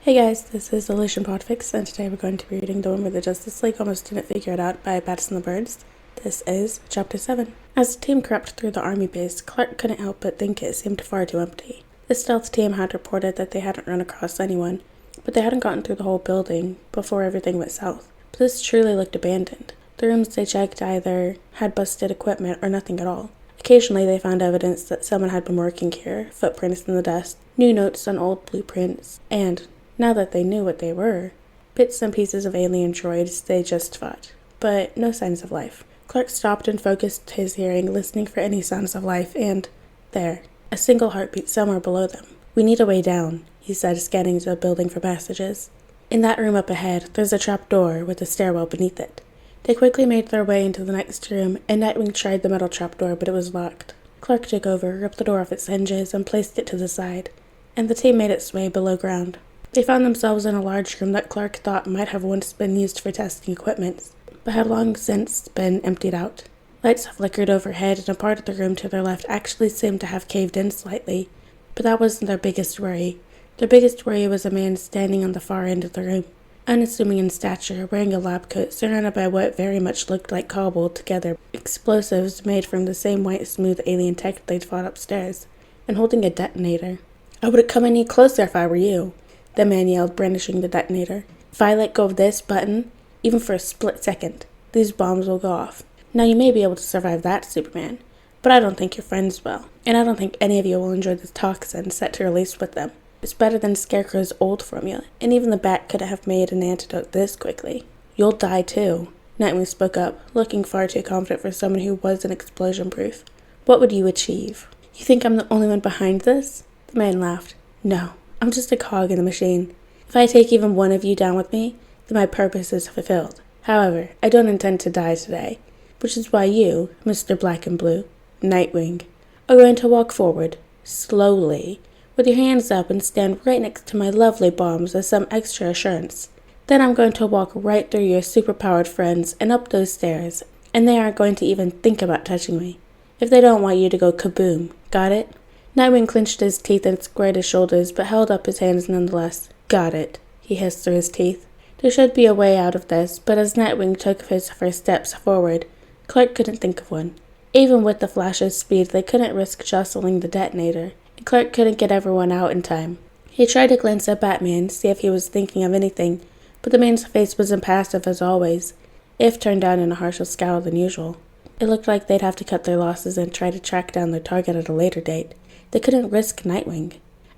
Hey guys, this is Podfic, and today we're going to be reading the one where the Justice League almost didn't figure it out by Bats and the Birds. This is Chapter 7. As the team crept through the army base, Clark couldn't help but think it seemed far too empty. The stealth team had reported that they hadn't run across anyone, but they hadn't gotten through the whole building before everything went south. But this truly looked abandoned. The rooms they checked either had busted equipment or nothing at all. Occasionally they found evidence that someone had been working here, footprints in the dust, new notes on old blueprints, and now that they knew what they were, bits and pieces of alien droids they just fought, but no signs of life. Clark stopped and focused his hearing, listening for any sounds of life, and there, a single heartbeat somewhere below them. "We need a way down," he said, scanning the building for passages. "In that room up ahead, there's a trap door with a stairwell beneath it." They quickly made their way into the next room, and Nightwing tried the metal trap door, but it was locked. Clark took over, ripped the door off its hinges, and placed it to the side, and the team made its way below ground. They found themselves in a large room that Clark thought might have once been used for testing equipment, but had long since been emptied out. Lights flickered overhead, and a part of the room to their left actually seemed to have caved in slightly, but that wasn't their biggest worry. Their biggest worry was a man standing on the far end of the room, unassuming in stature, wearing a lab coat, surrounded by what very much looked like cobbled together explosives made from the same white, smooth alien tech they'd fought upstairs, and holding a detonator. "I wouldn't come any closer if I were you," the man yelled, brandishing the detonator. "If I let go of this button, even for a split second, these bombs will go off. Now you may be able to survive that, Superman, but I don't think your friends will, and I don't think any of you will enjoy the toxin set to release with them. It's better than Scarecrow's old formula, and even the Bat couldn't have made an antidote this quickly. You'll die too." Nightwing spoke up, looking far too confident for someone who wasn't explosion-proof. "What would you achieve? You think I'm the only one behind this?" The man laughed. "No. I'm just a cog in the machine. If I take even one of you down with me, then my purpose is fulfilled. However, I don't intend to die today, which is why you, Mr. Black and Blue, Nightwing, are going to walk forward, slowly, with your hands up and stand right next to my lovely bombs as some extra assurance. Then I'm going to walk right through your superpowered friends and up those stairs, and they aren't going to even think about touching me, if they don't want you to go kaboom. Got it?" Nightwing clenched his teeth and squared his shoulders, but held up his hands nonetheless. "Got it," he hissed through his teeth. There should be a way out of this, but as Nightwing took his first steps forward, Clark couldn't think of one. Even with the Flash's speed, they couldn't risk jostling the detonator, and Clark couldn't get everyone out in time. He tried to glance at Batman, see if he was thinking of anything, but the man's face was impassive as always, if turned down in a harsher scowl than usual. It looked like they'd have to cut their losses and try to track down their target at a later date. They couldn't risk Nightwing.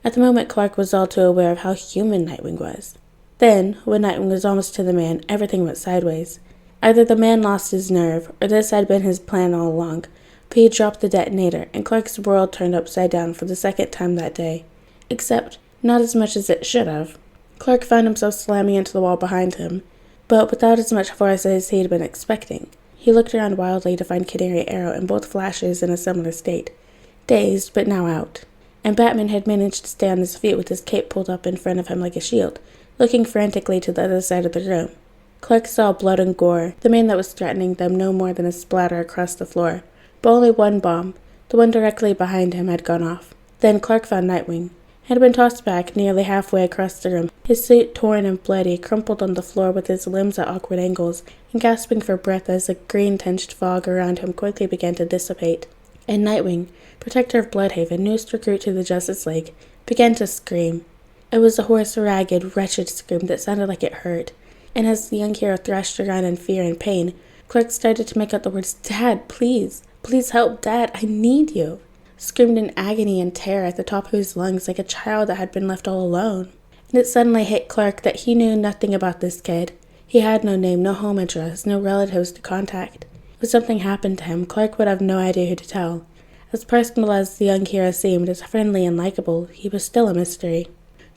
At the moment, Clark was all too aware of how human Nightwing was. Then, when Nightwing was almost to the man, everything went sideways. Either the man lost his nerve, or this had been his plan all along, but he dropped the detonator, and Clark's world turned upside down for the second time that day. Except, not as much as it should have. Clark found himself slamming into the wall behind him, but without as much force as he'd been expecting. He looked around wildly to find Canary Arrow and both Flashes in a similar state. Dazed, but now out. And Batman had managed to stay on his feet with his cape pulled up in front of him like a shield, looking frantically to the other side of the room. Clark saw blood and gore, the man that was threatening them no more than a splatter across the floor. But only one bomb, the one directly behind him, had gone off. Then Clark found Nightwing. He had been tossed back nearly halfway across the room, his suit torn and bloody, crumpled on the floor with his limbs at awkward angles, and gasping for breath as the green-tinged fog around him quickly began to dissipate. And Nightwing, protector of Bludhaven, newest recruit to the Justice League, began to scream. It was a hoarse, ragged, wretched scream that sounded like it hurt, and as the young hero thrashed around in fear and pain, Clark started to make out the words, "Dad, please, please help, Dad, I need you," screamed in agony and terror at the top of his lungs like a child that had been left all alone. And it suddenly hit Clark that he knew nothing about this kid. He had no name, no home address, no relatives to contact. If something happened to him, Clark would have no idea who to tell. As personal as the young hero seemed, as friendly and likable, he was still a mystery.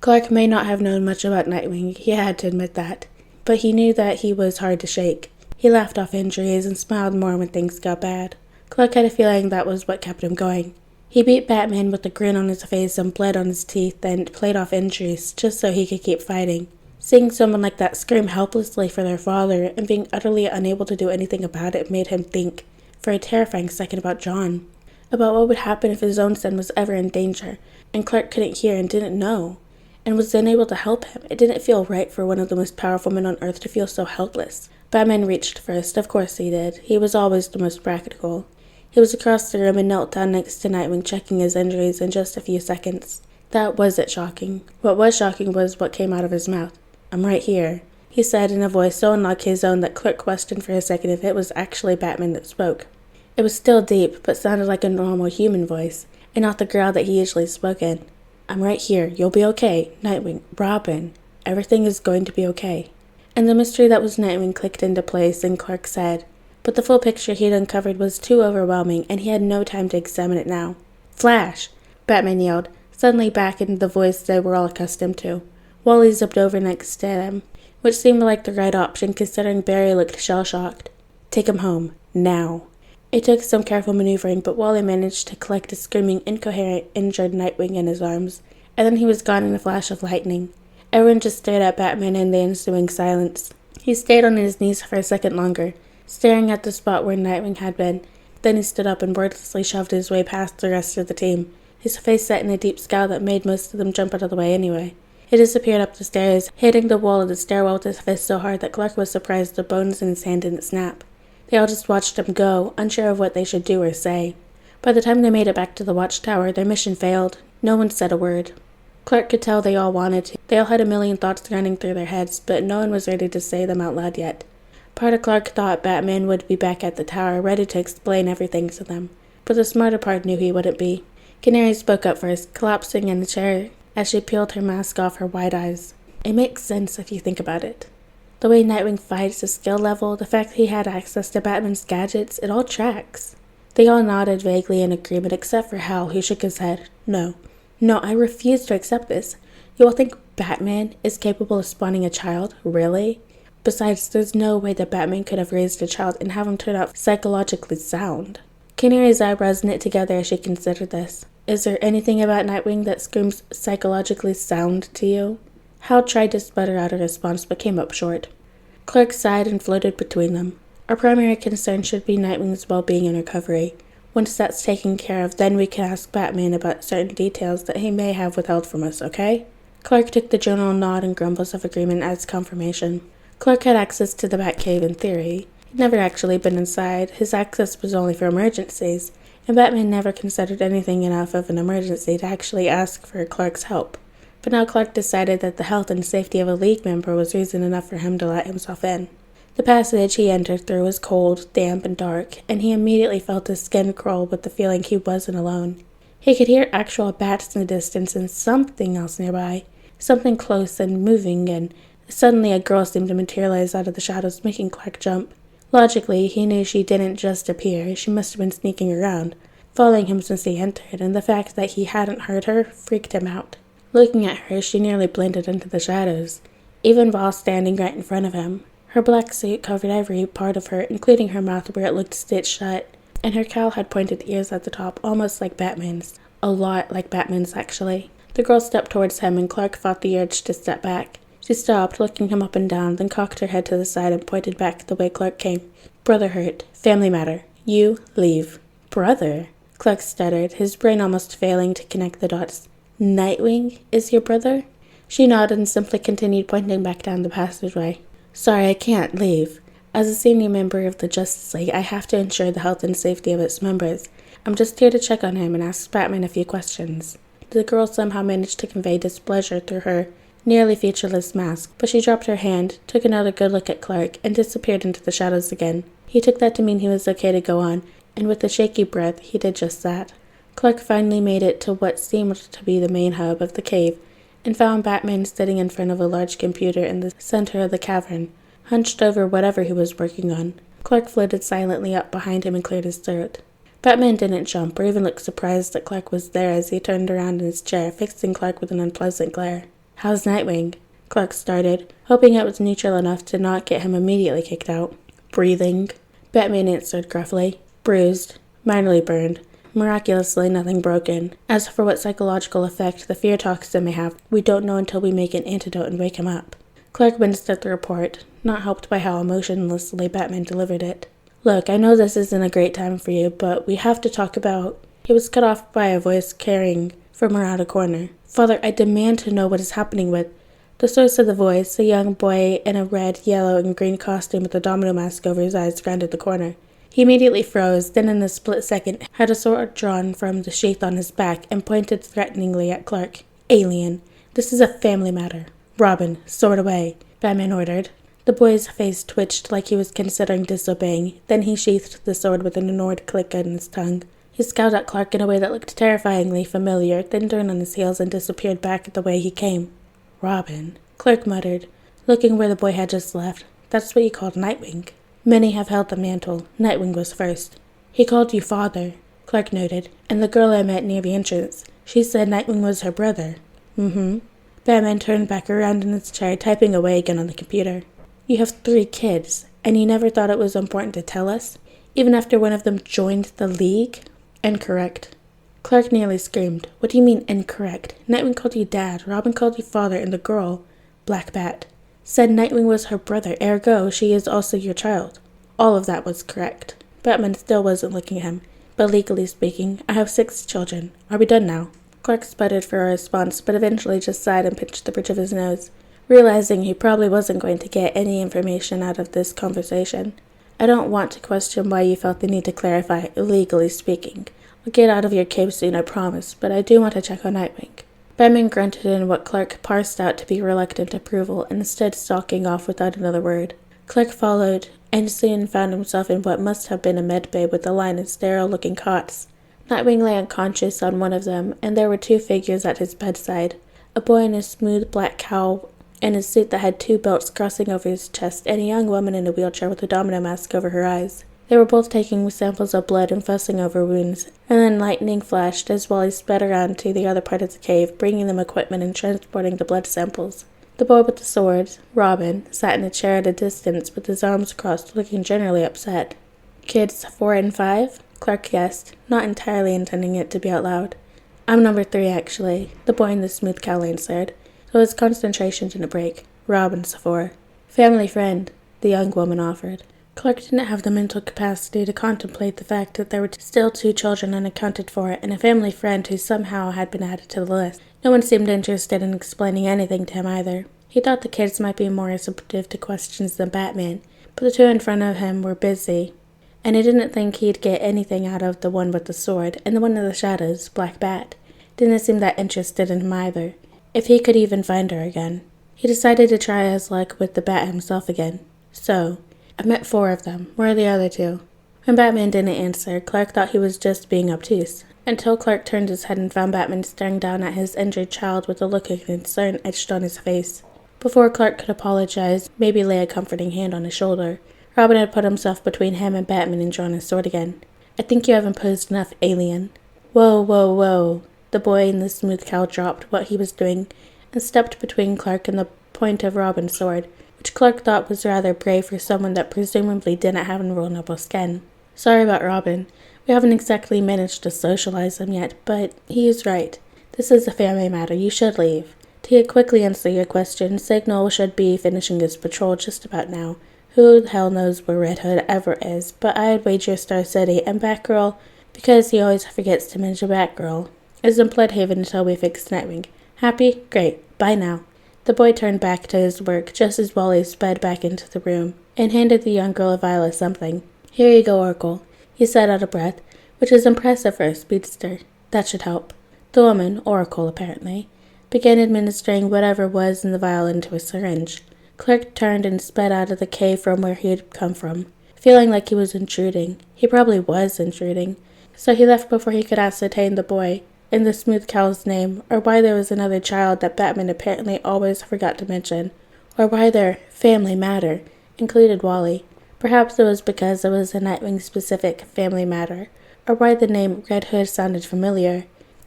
Clark may not have known much about Nightwing, he had to admit that, but he knew that he was hard to shake. He laughed off injuries and smiled more when things got bad. Clark had a feeling that was what kept him going. He beat Batman with a grin on his face and blood on his teeth and played off injuries just so he could keep fighting. Seeing someone like that scream helplessly for their father and being utterly unable to do anything about it made him think, for a terrifying second, about John. About what would happen if his own son was ever in danger, and Clark couldn't hear and didn't know. and was unable to help him. It didn't feel right for one of the most powerful men on Earth to feel so helpless. Batman reached first. Of course he did. He was always the most practical. He was across the room and knelt down next to Nightwing, checking his injuries in just a few seconds. That wasn't shocking. What was shocking was what came out of his mouth. "I'm right here," he said in a voice so unlike his own that Clark questioned for a second if it was actually Batman that spoke. It was still deep, but sounded like a normal human voice, and not the growl that he usually spoke in. "I'm right here. You'll be okay. Nightwing, Robin. Everything is going to be okay." And the mystery that was Nightwing clicked into place, and Clark said, but the full picture he'd uncovered was too overwhelming, and he had no time to examine it now. "Flash!" Batman yelled, suddenly back into the voice they were all accustomed to. Wally zipped over next to him, which seemed like the right option considering Barry looked shell-shocked. "Take him home. Now." It took some careful maneuvering, but Wally managed to collect a screaming, incoherent, injured Nightwing in his arms, and then he was gone in a flash of lightning. Everyone just stared at Batman in the ensuing silence. He stayed on his knees for a second longer, staring at the spot where Nightwing had been. Then he stood up and wordlessly shoved his way past the rest of the team, his face set in a deep scowl that made most of them jump out of the way anyway. He disappeared up the stairs, hitting the wall of the stairwell with his fist so hard that Clark was surprised the bones in his hand didn't snap. They all just watched him go, unsure of what they should do or say. By the time they made it back to the watchtower, their mission failed. No one said a word. Clark could tell they all wanted to. They all had a million thoughts running through their heads, but no one was ready to say them out loud yet. Part of Clark thought Batman would be back at the tower, ready to explain everything to them, but the smarter part knew he wouldn't be. Canary spoke up first, collapsing in the chair as she peeled her mask off her wide eyes. "It makes sense if you think about it. The way Nightwing fights, his skill level, the fact he had access to Batman's gadgets, it all tracks." They all nodded vaguely in agreement except for Hal, who shook his head. No, I refuse to accept this. You all think Batman is capable of spawning a child? Really? Besides, there's no way that Batman could have raised a child and have him turn out psychologically sound. Canary's eyebrows knit together as she considered this. "Is there anything about Nightwing that screams psychologically sound to you?" Hal tried to sputter out a response but came up short. Clark sighed and floated between them. "Our primary concern should be Nightwing's well-being and recovery. Once that's taken care of, then we can ask Batman about certain details that he may have withheld from us, okay?" Clark took the general nod and grumbles of agreement as confirmation. Clark had access to the Batcave in theory. He'd never actually been inside. His access was only for emergencies, and Batman never considered anything enough of an emergency to actually ask for Clark's help. But now Clark decided that the health and safety of a League member was reason enough for him to let himself in. The passage he entered through was cold, damp, and dark, and he immediately felt his skin crawl with the feeling he wasn't alone. He could hear actual bats in the distance and something else nearby, something close and moving, and suddenly a girl seemed to materialize out of the shadows, making Clark jump. Logically, he knew she didn't just appear. She must have been sneaking around, following him since he entered, and the fact that he hadn't heard her freaked him out. Looking at her, she nearly blended into the shadows, even while standing right in front of him. Her black suit covered every part of her, including her mouth where it looked stitched shut, and her cowl had pointed ears at the top, almost like Batman's. A lot like Batman's, actually. The girl stepped towards him, and Clark fought the urge to step back. She stopped, looking him up and down, then cocked her head to the side and pointed back the way Clark came. "Brother hurt. Family matter. You leave." "Brother?" Clark stuttered, his brain almost failing to connect the dots. "Nightwing is your brother?" She nodded and simply continued pointing back down the passageway. "Sorry, I can't leave. As a senior member of the Justice League, I have to ensure the health and safety of its members. I'm just here to check on him and ask Batman a few questions." The girl somehow managed to convey displeasure through her nearly featureless mask, but she dropped her hand, took another good look at Clark, and disappeared into the shadows again. He took that to mean he was okay to go on, and with a shaky breath, he did just that. Clark finally made it to what seemed to be the main hub of the cave, and found Batman sitting in front of a large computer in the center of the cavern, hunched over whatever he was working on. Clark floated silently up behind him and cleared his throat. Batman didn't jump or even look surprised that Clark was there as he turned around in his chair, fixing Clark with an unpleasant glare. "How's Nightwing?" Clark started, hoping it was neutral enough to not get him immediately kicked out. "Breathing," Batman answered gruffly. "Bruised, minorly burned. Miraculously, nothing broken. As for what psychological effect the fear toxin may have, we don't know until we make an antidote and wake him up." Clark winced at the report, not helped by how emotionlessly Batman delivered it. "Look, I know this isn't a great time for you, but we have to talk about—" He was cut off by a voice carrying from around a corner. Father, I demand to know what is happening with... The source of the voice, a young boy in a red, yellow, and green costume with a domino mask over his eyes, rounded the corner. He immediately froze, then in a split second had a sword drawn from the sheath on his back and pointed threateningly at Clark. Alien. This is a family matter. Robin, sword away, Batman ordered. The boy's face twitched like he was considering disobeying. Then he sheathed the sword with an annoyed click on his tongue. He scowled at Clark in a way that looked terrifyingly familiar, then turned on his heels and disappeared back the way he came. Robin, Clark muttered, looking where the boy had just left. That's what you called Nightwing. Many have held the mantle. Nightwing was first. He called you father, Clark noted, and the girl I met near the entrance. She said Nightwing was her brother. Batman turned back around in his chair, typing away again on the computer. You have 3 kids, and you never thought it was important to tell us? Even after one of them joined the League? Incorrect. Clark nearly screamed. What do you mean, incorrect? Nightwing called you Dad, Robin called you Father, and the girl, Black Bat, said Nightwing was her brother, ergo she is also your child. All of that was correct. Batman still wasn't looking at him. But legally speaking, I have 6 children. Are we done now? Clark sputtered for a response, but eventually just sighed and pinched the bridge of his nose, realizing he probably wasn't going to get any information out of this conversation. I don't want to question why you felt the need to clarify, legally speaking. I'll get out of your cave soon, I promise, but I do want to check on Nightwing. Batman grunted in what Clark parsed out to be reluctant approval, and instead stalking off without another word. Clark followed, and soon found himself in what must have been a medbay with a line of sterile-looking cots. Nightwing lay unconscious on one of them, and there were 2 figures at his bedside, a boy in a smooth black cowl and a suit that had 2 belts crossing over his chest, and a young woman in a wheelchair with a domino mask over her eyes. They were both taking samples of blood and fussing over wounds, and then lightning flashed as Wally sped around to the other part of the cave, bringing them equipment and transporting the blood samples. The boy with the sword, Robin, sat in a chair at a distance with his arms crossed, looking generally upset. Kids 4 and 5? Clark guessed, not entirely intending it to be out loud. I'm number 3, actually, the boy in the smooth cowl answered, so his concentration didn't break. Robin's 4. Family friend, the young woman offered. Clark didn't have the mental capacity to contemplate the fact that there were still 2 children unaccounted for, and a family friend who somehow had been added to the list. No one seemed interested in explaining anything to him either. He thought the kids might be more receptive to questions than Batman, but the 2 in front of him were busy, and he didn't think he'd get anything out of the one with the sword, and the one in the shadows, Black Bat, didn't seem that interested in him either, if he could even find her again. He decided to try his luck with the Bat himself again. So, I met 4 of them. Where are the other 2? When Batman didn't answer, Clark thought he was just being obtuse, until Clark turned his head and found Batman staring down at his injured child with a look of concern etched on his face. Before Clark could apologize, maybe lay a comforting hand on his shoulder, Robin had put himself between him and Batman and drawn his sword again. I think you have imposed enough, alien. Whoa, whoa, whoa. The boy in the smooth cowl dropped what he was doing and stepped between Clark and the point of Robin's sword, which Clark thought was rather brave for someone that presumably didn't have invulnerable skin. Sorry about Robin. We haven't exactly managed to socialize him yet, but he is right. This is a family matter. You should leave. To quickly answer your question, Signal should be finishing his patrol just about now. Who the hell knows where Red Hood ever is, but I'd wager Star City and Batgirl, because he always forgets to mention Batgirl, is in Bludhaven until we fix Nightwing. Happy? Great. Bye now. The boy turned back to his work just as Wally sped back into the room and handed the young girl a vial of something. Here you go, Oracle, he said out of breath, which is impressive for a speedster. That should help. The woman, Oracle apparently, began administering whatever was in the vial into a syringe. Clark turned and sped out of the cave from where he had come from, feeling like he was intruding. He probably was intruding, so he left before he could ascertain the boy in the smooth cowl's name, or why there was another child that Batman apparently always forgot to mention, or why their family matter included Wally. Perhaps it was because it was a Nightwing-specific family matter, or why the name Red Hood sounded familiar.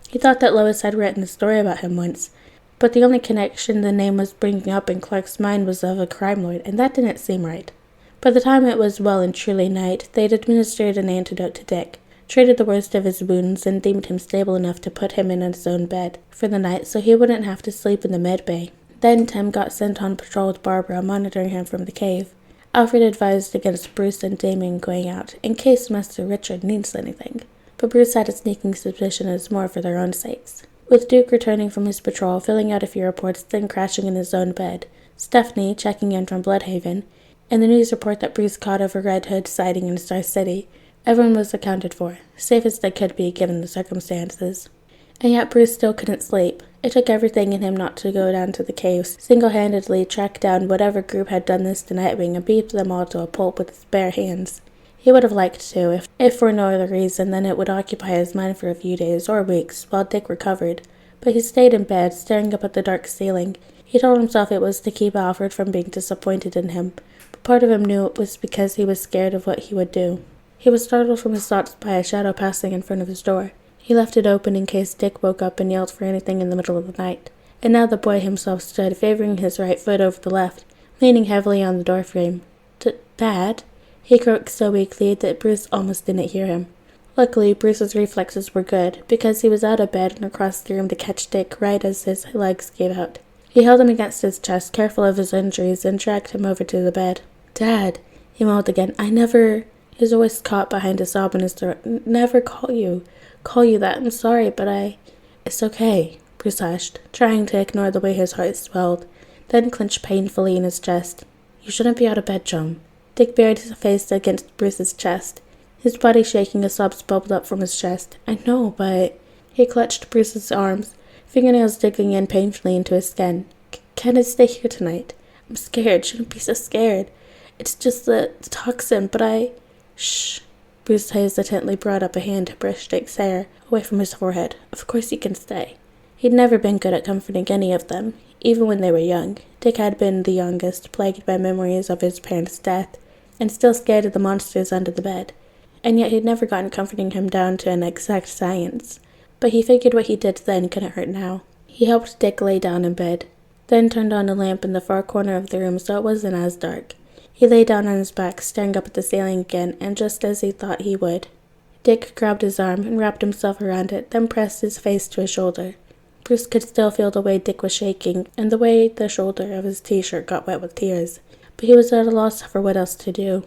He thought that Lois had written a story about him once, but the only connection the name was bringing up in Clark's mind was of a crime lord, and that didn't seem right. By the time it was well and truly night, they'd administered an antidote to Dick, treated the worst of his wounds, and deemed him stable enough to put him in his own bed for the night so he wouldn't have to sleep in the med bay. Then Tim got sent on patrol with Barbara, monitoring him from the cave. Alfred advised against Bruce and Damien going out, in case Master Richard needs anything, but Bruce had a sneaking suspicion it was more for their own sakes. with Duke returning from his patrol, filling out a few reports, then crashing in his own bed, Stephanie checking in from Bludhaven, and the news report that Bruce caught of a Red Hood sighting in Star City. Everyone was accounted for, safe as they could be given the circumstances. And yet Bruce still couldn't sleep. It took everything in him not to go down to the caves, single-handedly track down whatever group had done this to Nightwing and beat them all to a pulp with his bare hands. He would have liked to, if for no other reason than it would occupy his mind for a few days or weeks while Dick recovered. But he stayed in bed, staring up at the dark ceiling. He told himself it was to keep Alfred from being disappointed in him, but part of him knew it was because he was scared of what he would do. He was startled from his thoughts by a shadow passing in front of his door. He left it open in case Dick woke up and yelled for anything in the middle of the night. And now the boy himself stood, favoring his right foot over the left, leaning heavily on the doorframe. Dad? He croaked so weakly that Bruce almost didn't hear him. Luckily, Bruce's reflexes were good, because he was out of bed and across the room to catch Dick right as his legs gave out. He held him against his chest, careful of his injuries, and dragged him over to the bed. Dad, he moaned again. His voice caught behind a sob in his throat. Never call you that. I'm sorry, but It's okay, Bruce hushed, trying to ignore the way his heart swelled, then clenched painfully in his chest. You shouldn't be out of bed, Chum. Dick buried his face against Bruce's chest. His body shaking as sobs bubbled up from his chest. I know, but... He clutched Bruce's arms, fingernails digging in painfully into his skin. Can I stay here tonight? I'm scared. Shouldn't be so scared. It's just the toxin, but Shh. Bruce hesitantly brought up a hand to brush Dick's hair away from his forehead. Of course you can stay. He'd never been good at comforting any of them, even when they were young. Dick had been the youngest, plagued by memories of his parents' death, and still scared of the monsters under the bed. And yet he'd never gotten comforting him down to an exact science. But he figured what he did then couldn't hurt now. He helped Dick lay down in bed, then turned on a lamp in the far corner of the room so it wasn't as dark. He lay down on his back, staring up at the ceiling again, and just as he thought he would, Dick grabbed his arm and wrapped himself around it, then pressed his face to his shoulder. Bruce could still feel the way Dick was shaking, and the way the shoulder of his t-shirt got wet with tears, but he was at a loss for what else to do.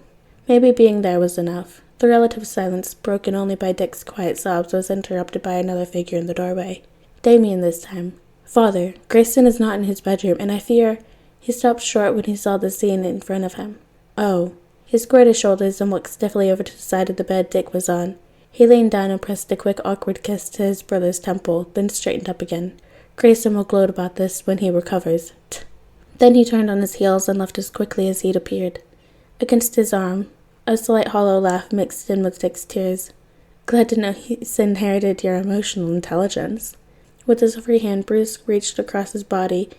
Maybe being there was enough. The relative silence, broken only by Dick's quiet sobs, was interrupted by another figure in the doorway. Damien this time. Father, Grayson is not in his bedroom, and I fear... He stopped short when he saw the scene in front of him. Oh. He squared his shoulders and walked stiffly over to the side of the bed Dick was on. He leaned down and pressed a quick, awkward kiss to his brother's temple, then straightened up again. Grayson will gloat about this when he recovers. Then he turned on his heels and left as quickly as he'd appeared. Against his arm, a slight hollow laugh mixed in with Dick's tears. Glad to know he's inherited your emotional intelligence. With his free hand, Bruce reached across his body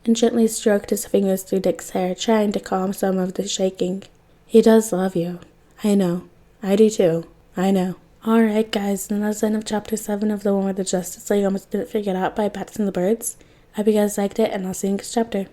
and gently stroked his fingers through Dick's hair, trying to calm some of the shaking. He does love you. I know. I do too. I know. Alright guys, and that's the end of chapter 7 of The One with the Justice League Almost Didn't Figure It Out by Bats and the Birds. I hope you guys liked it, and I'll see you in the next chapter.